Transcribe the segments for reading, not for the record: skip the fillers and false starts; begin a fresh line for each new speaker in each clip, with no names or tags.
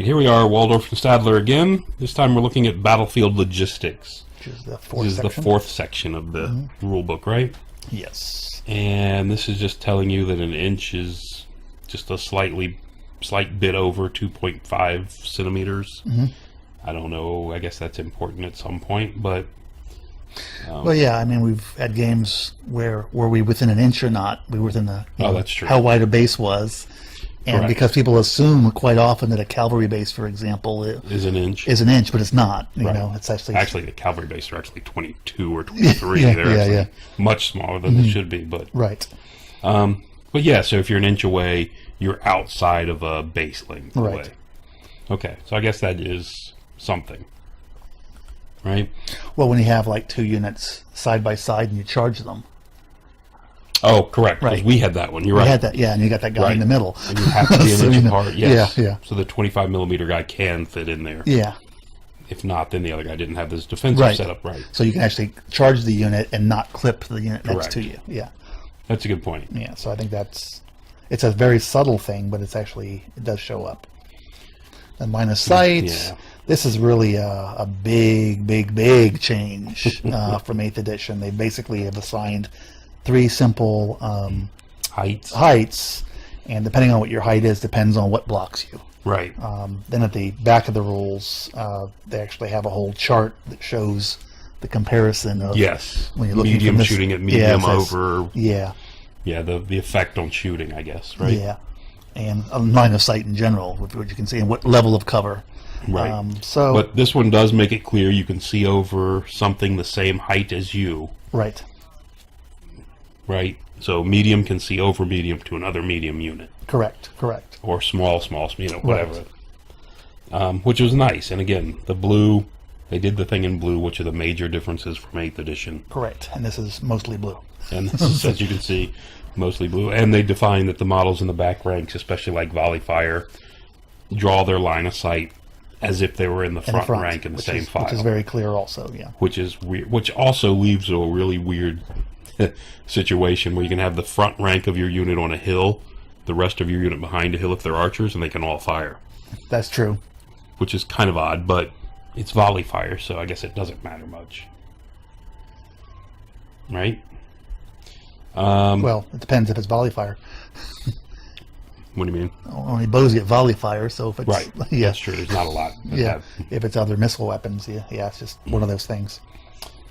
Here we are, Waldorf and Stadler again. This time we're looking at battlefield logistics.
Which is the
fourth section of the rule book, right?
Yes.
And this is just telling you that an inch is just a slight bit over 2.5 centimeters. I don't know. I guess that's important at some point, but...
well, yeah, I mean, we've had games where were we within an inch or not? We were within the
that's true.
How wide a base was. And
Correct.
because people assume quite often that a cavalry base, for example,
is an inch,
but it's not. You know, it's actually
the cavalry base are actually 22 or 23. They're much smaller than they should be. But
right.
But yeah, so if you're an inch away, you're outside of a base length away. Okay, so I guess that is something, right?
Well, when you have like two units side by side and you charge them.
Oh, correct.
Right.
We had that one. You're right.
We had that, yeah, and you got that guy in the middle.
And you have to be an inch apart. Yes.
Yeah.
So the 25 millimeter guy can fit in there.
Yeah.
If not, then the other guy didn't have his defensive setup right.
So you can actually charge the unit and not clip the unit next to you. Yeah.
That's a good point.
Yeah. So I think it's a very subtle thing, but it does show up. And line of sight.
Yeah.
This is really a big change from 8th edition. They basically have assigned 3 simple heights, and depending on what your height is, depends on what blocks you.
Right.
Then at the back of the rules, they actually have a whole chart that shows the comparison of
when you're looking medium shooting at medium over.
Yeah.
Yeah, the effect on shooting, I guess, right?
Yeah, and a line of sight in general, what you can see, and what level of cover.
Right. But this one does make it clear you can see over something the same height as you.
Right.
Right. So medium can see over medium to another medium unit.
Correct.
Or small, whatever. Right. Which was nice. And again, the blue, they did the thing in blue, which are the major differences from 8th edition.
Correct. And this is mostly blue.
And this is, as you can see, mostly blue. And they define that the models in the back ranks, especially like volley fire, draw their line of sight as if they were in the front rank in the same file.
Which is very clear also, yeah.
Which is weird. Which also leaves a really weird situation where you can have the front rank of your unit on a hill, the rest of your unit behind a hill if they're archers, and they can all fire.
That's true.
Which is kind of odd, but it's volley fire, so I guess it doesn't matter much. Right?
Well, it depends if it's volley fire.
What do you mean?
Only bows get volley fire, so if it's...
Right, yeah. That's true. There's not a lot.
If it's other missile weapons, it's just one of those things.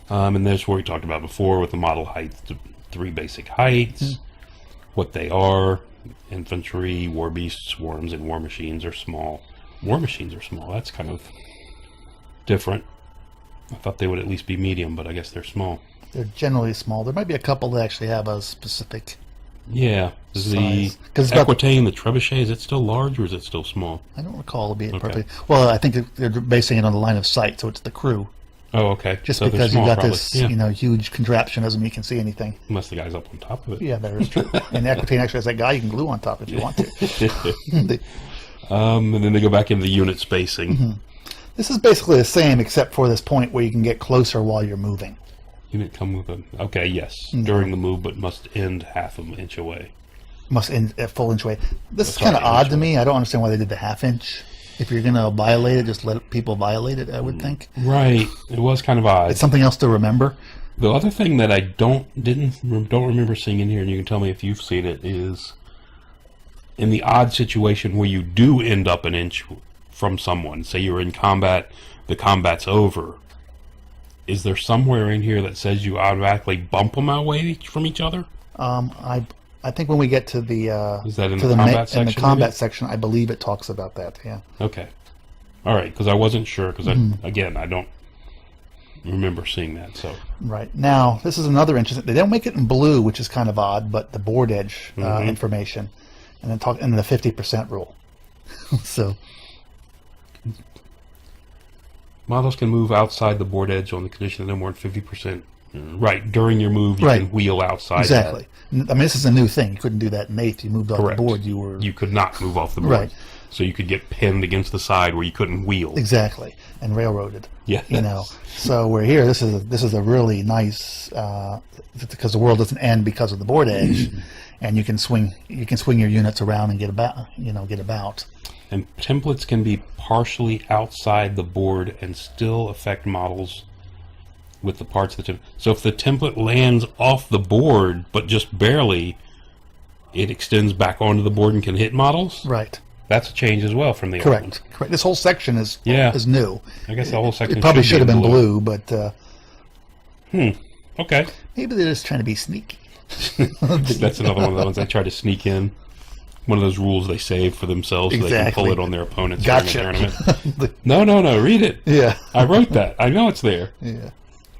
And there's what we talked about before with the model heights, the 3 basic heights, what they are. Infantry, war beasts, swarms, and war machines are small. War machines are small. That's kind of different. I thought they would at least be medium, but I guess they're small.
They're generally small. There might be a couple that actually have a specific
size. The Aquitaine, the Trebuchet, is it still large or is it still small?
I don't recall it being perfect. Well, I think they're basing it on the line of sight, so it's the crew.
Oh, okay.
Just so because you got this, huge contraption doesn't mean you can see anything.
Unless the guy's up on top of it.
Yeah, that is true. And Aquitaine actually has that guy you can glue on top if you want to.
And then they go back into the unit spacing.
This is basically the same, except for this point where you can get closer while you're moving.
Unit come with a... Okay, yes. During the move, but must end half an inch away.
Must end a full inch away. This is kind of odd to me. I don't understand why they did the half inch. If you're going to violate it, just let people violate it, I would think.
Right. It was kind of odd.
It's something else to remember.
The other thing that I don't remember seeing in here, and you can tell me if you've seen it, is in the odd situation where you do end up an inch from someone. Say you're in combat, the combat's over. Is there somewhere in here that says you automatically bump them away from each other?
I think when we get to the
is that in the combat section?
In the combat section, I believe it talks about that. Yeah.
Okay. All right, because I wasn't sure. Because again, I don't remember seeing that. So
right now, this is another interesting. They don't make it in blue, which is kind of odd, but the board edge information, and then the 50% rule. So
models can move outside the board edge on the condition that no more than 50%. Right, during your move, you can wheel outside.
Exactly. I mean, this is a new thing. You couldn't do that in 8th. You moved off the board. You
could not move off the board. Right. So you could get pinned against the side where you couldn't wheel.
Exactly, and railroaded.
Yeah.
So we're here. This is a really nice because the world doesn't end because of the board edge, and you can swing your units around and get about.
And templates can be partially outside the board and still affect models with the parts of the template. So if the template lands off the board, but just barely, it extends back onto the board and can hit models?
Right.
That's a change as well from the old one.
Correct. This whole section is new.
I guess the whole section
It probably should have been blue, but
okay.
maybe they're just trying to be sneaky.
That's another one of the ones they try to sneak in. One of those rules they save for themselves so they can pull it on their opponents during the tournament. No, read it.
Yeah.
I wrote that. I know it's there.
Yeah.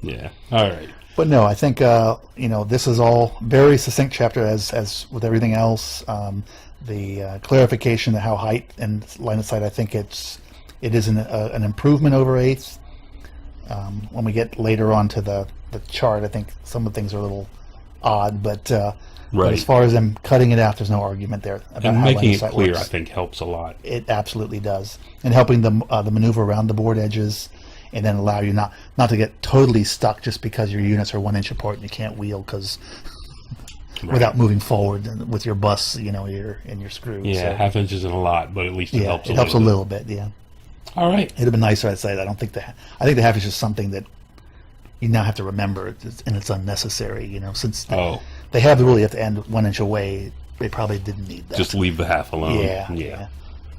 Yeah. All right.
But no, I think this is all very succinct chapter as with everything else. The clarification of how height and line of sight, I think it is an improvement over 8th. When we get later on to the chart, I think some of the things are a little odd, but as far as them cutting it out, there's no argument there about
And
how
making
line of
it
sight
clear,
works.
I think, helps a lot.
It absolutely does, and helping the maneuver around the board edges, and then allow you not to get totally stuck just because your units are 1 inch apart and you can't wheel because without moving forward with your bus, and your screws.
Yeah,
So,
half inch isn't a lot, but at least it helps.
it helps a little bit. Yeah.
All right.
It'd have been nicer, I'd say. I think the half inch is something that you now have to remember, and it's unnecessary. Since they have the rule you have to end 1 inch away, they probably didn't need that.
Just leave the half alone.
Yeah.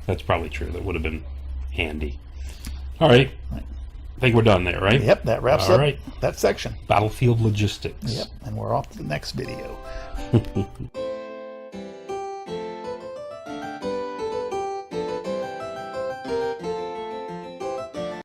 That's probably true. That would have been handy. All right. I think we're done there, right?
Yep, that wraps
All
up
right.
that section.
Battlefield logistics.
Yep, and we're off to the next video.